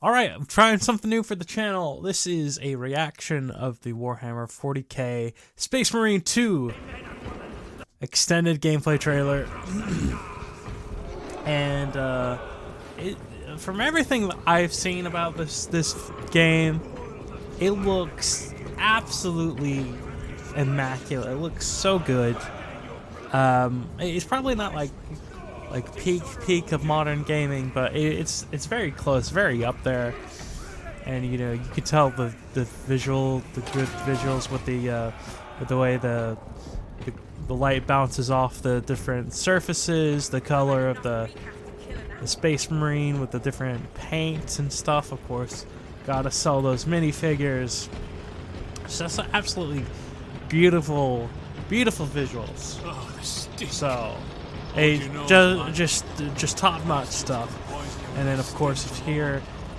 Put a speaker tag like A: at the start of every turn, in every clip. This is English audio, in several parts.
A: Alright, I'm trying something new for the channel. This is a reaction of the Warhammer 40k Space Marine 2 extended gameplay trailer. And from everything that I've seen about this game, it looks absolutely immaculate. It looks so good. It's probably not like peak of modern gaming, but it's very close, very up there. And you know, you could tell the good visuals with the way the light bounces off the different surfaces, the color of the Space Marine with the different paints and stuff. Of course, gotta sell those minifigures. So that's absolutely beautiful visuals. So, just top-notch stuff. And then, of course,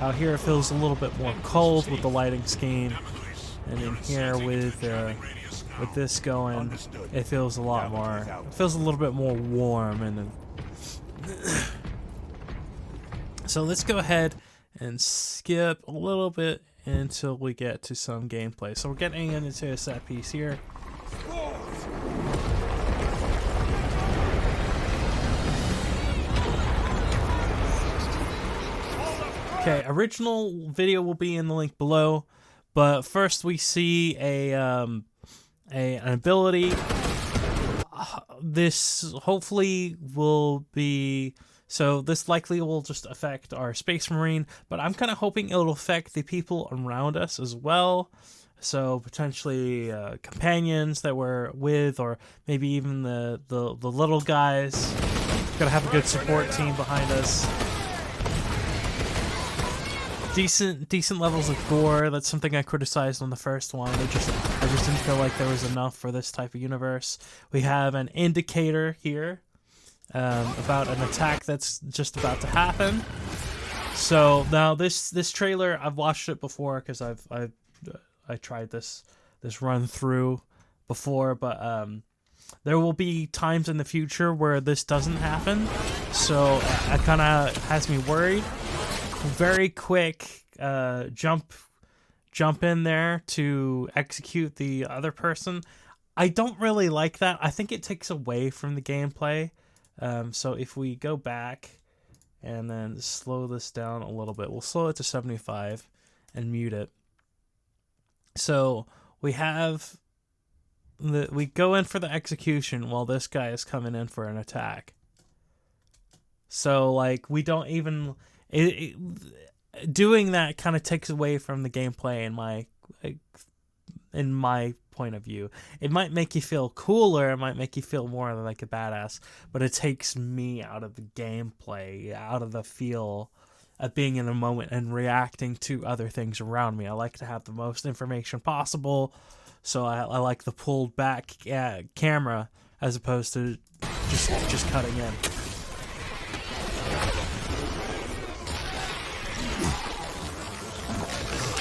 A: out here it feels a little bit more cold with the lighting scheme, and in here with this going, it feels a lot more. It feels a little bit more warm. And then, so let's go ahead and skip a little bit until we get to some gameplay. So we're getting into a set piece here. Okay, original video will be in the link below, but first we see an ability. This hopefully will be, so this likely will just affect our Space Marine, but I'm kind of hoping it'll affect the people around us as well. So potentially companions that we're with, or maybe even the little guys. Gotta have a good support team behind us. Decent levels of gore. That's something I criticized on the first one. I just didn't feel like there was enough for this type of universe. We have an indicator here about an attack that's just about to happen. So now this trailer, I've watched it before because I tried this run through before, but there will be times in the future where this doesn't happen. So it kind of has me worried. Very quick jump in there to execute the other person. I don't really like that. I think it takes away from the gameplay. So if we go back and then slow this down a little bit, we'll slow it to 75 and mute it. So we go in for the execution while this guy is coming in for an attack. So like we don't even. Doing that kind of takes away from the gameplay in my point of view. It might make you feel cooler, it might make you feel more like a badass, but it takes me out of the gameplay, out of the feel of being in a moment and reacting to other things around me. I like to have the most information possible, so I like the pulled back camera as opposed to just cutting in.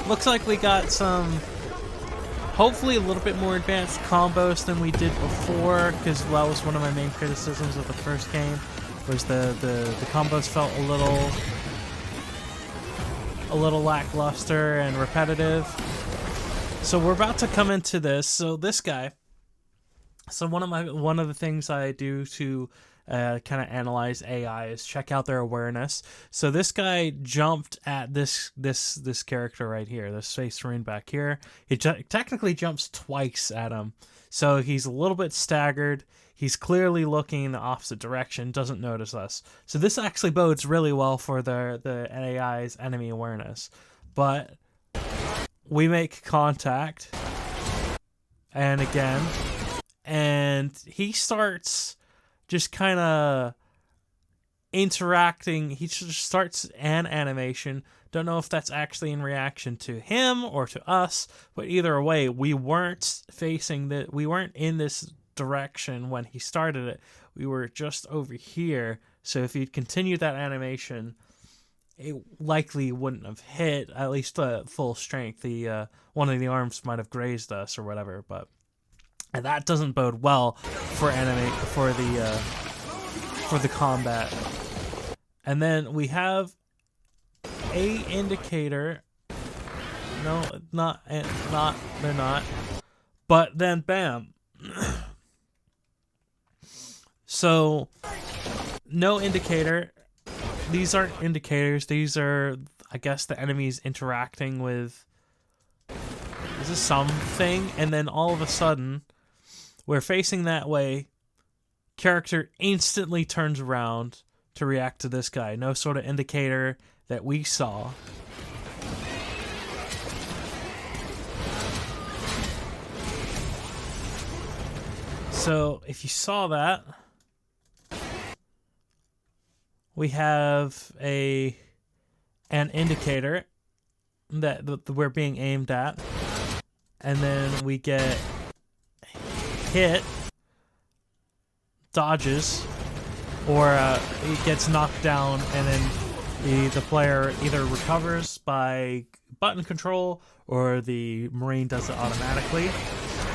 A: Looks like we got some, hopefully a little bit more advanced combos than we did before, because that was one of my main criticisms of the first game, was the combos felt a little lackluster and repetitive. So we're about to come into this. So this guy, so one of the things I do to kind of analyze AI is check out their awareness. So this guy jumped at this character right here, this Space Marine back here. He technically jumps twice at him, so he's a little bit staggered. He's clearly looking in the opposite direction, doesn't notice us. So this actually bodes really well for the AI's enemy awareness. But we make contact, and again, and he starts just kind of interacting. He just starts an animation. Don't know if that's actually in reaction to him or to us, but either way, we weren't in this direction when he started it. We were just over here. So if he'd continued that animation, it likely wouldn't have hit at least full strength. One of the arms might have grazed us or whatever, and that doesn't bode well for the combat. And then we have a indicator. No, not, they're not. But then, bam. So, no indicator. These aren't indicators. These are, I guess, the enemies interacting with... This is something. And then all of a sudden, we're facing that way. Character instantly turns around to react to this guy. No sort of indicator that we saw. So, if you saw that, we have an indicator that we're being aimed at, and then we get hit, dodges, or it gets knocked down, and then the player either recovers by button control, or the Marine does it automatically.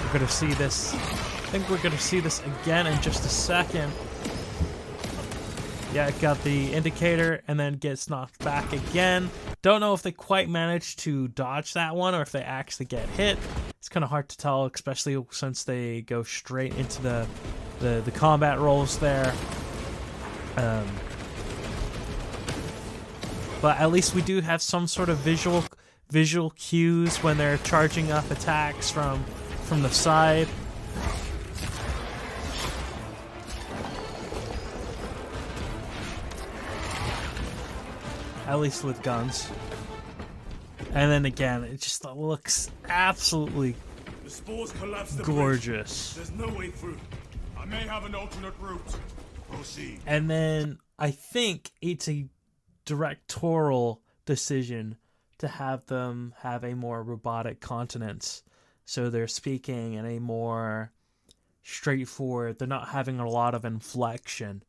A: We're going to see this... I think we're going to see this again in just a second. Yeah, it got the indicator and then gets knocked back again. Don't know if they quite managed to dodge that one or if they actually get hit. It's kind of hard to tell, especially since they go straight into the combat rolls there. But at least we do have some sort of visual cues when they're charging up attacks from the side. At least with guns. And then again, it just looks absolutely gorgeous.
B: There's no way through. I may have an alternate route. Proceed.
A: And then I think it's a directorial decision to have them have a more robotic consonance. So they're speaking in a more straightforward, they're not having a lot of inflection.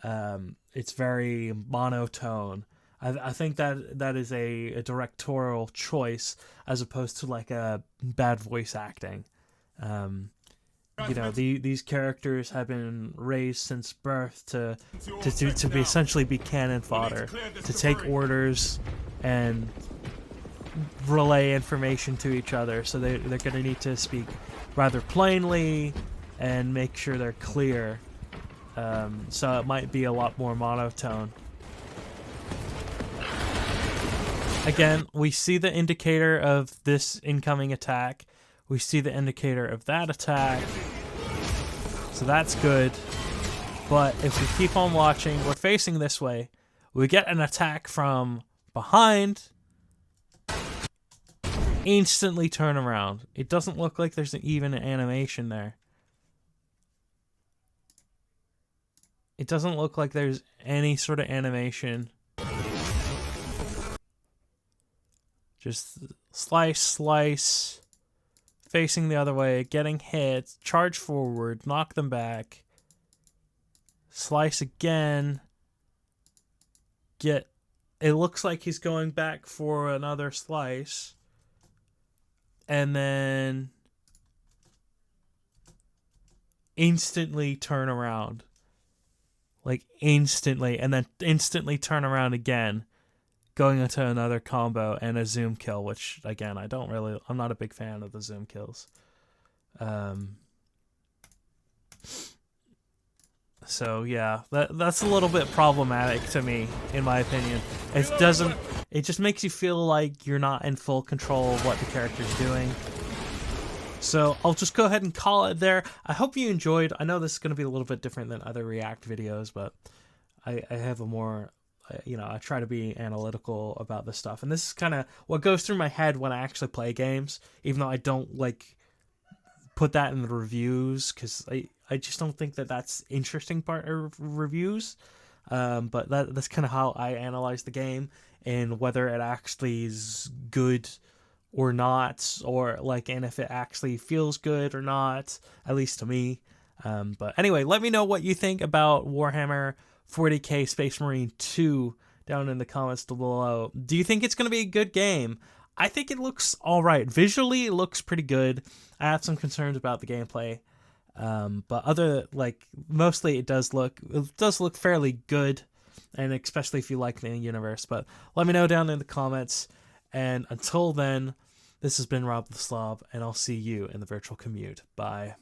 A: It's very monotone. I think that is a directorial choice as opposed to like a bad voice acting. You know, these characters have been raised since birth to be essentially be cannon fodder, to take orders and relay information to each other. So they're going to need to speak rather plainly and make sure they're clear. So it might be a lot more monotone. Again, we see the indicator of this incoming attack. We see the indicator of that attack. So that's good. But if we keep on watching, we're facing this way. We get an attack from behind. Instantly turn around. It doesn't look like there's even an animation there. It doesn't look like there's any sort of animation. Just slice, facing the other way, getting hit, charge forward, knock them back, slice again, it looks like he's going back for another slice, and then instantly turn around. Like instantly, and then instantly turn around again. Going into another combo and a zoom kill, which again I'm not a big fan of the zoom kills. So yeah, that's a little bit problematic to me, in my opinion. It just makes you feel like you're not in full control of what the character's doing. So I'll just go ahead and call it there. I hope you enjoyed. I know this is going to be a little bit different than other React videos, but I have a more... I try to be analytical about this stuff. And this is kind of what goes through my head when I actually play games, even though I don't, like, put that in the reviews, because I just don't think that that's interesting part of reviews. But that's kind of how I analyze the game, and whether it actually is good or not, or, like, and if it actually feels good or not, at least to me. But anyway, let me know what you think about Warhammer 40k Space Marine 2 down in the comments below. Do you think it's going to be a good game? I think it looks alright. Visually, it looks pretty good. I have some concerns about the gameplay. But mostly it does look fairly good. and especially if you like the universe. But let me know down in the comments. And until then, this has been Rob the Slob, and I'll see you in the virtual commute. Bye.